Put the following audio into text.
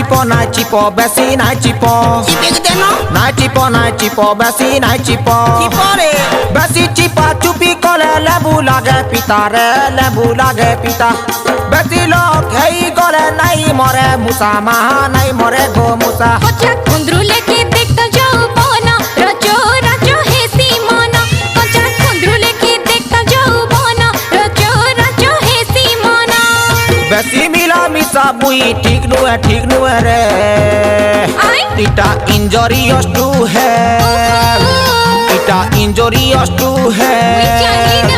চিপো বেশি নাই চিপো চিপে দেন নাই চিপো বেশি নাই চিপো চিপরে বেশি চিপা চুপি কলে লেবু লাগে পিতা রে লেবু লাগে পিতা বেশি লোক হেই গলে নাই মরে মুসা মাহা নাই মরে গো মুসা কচা কুন্দ্রু লেকে দেখতো যৌবনা রচো রচো হেসি মনা কচা কুন্দ্রু লেকে দেখতো যৌবনা রচো রচো হেসি মনা বেশি মিলা মিশা মুই ঠিক নুয়ে রে আই ইটা ইনজরিয়াস টু হে ইটা ইনজরিয়াস টু হে জানি না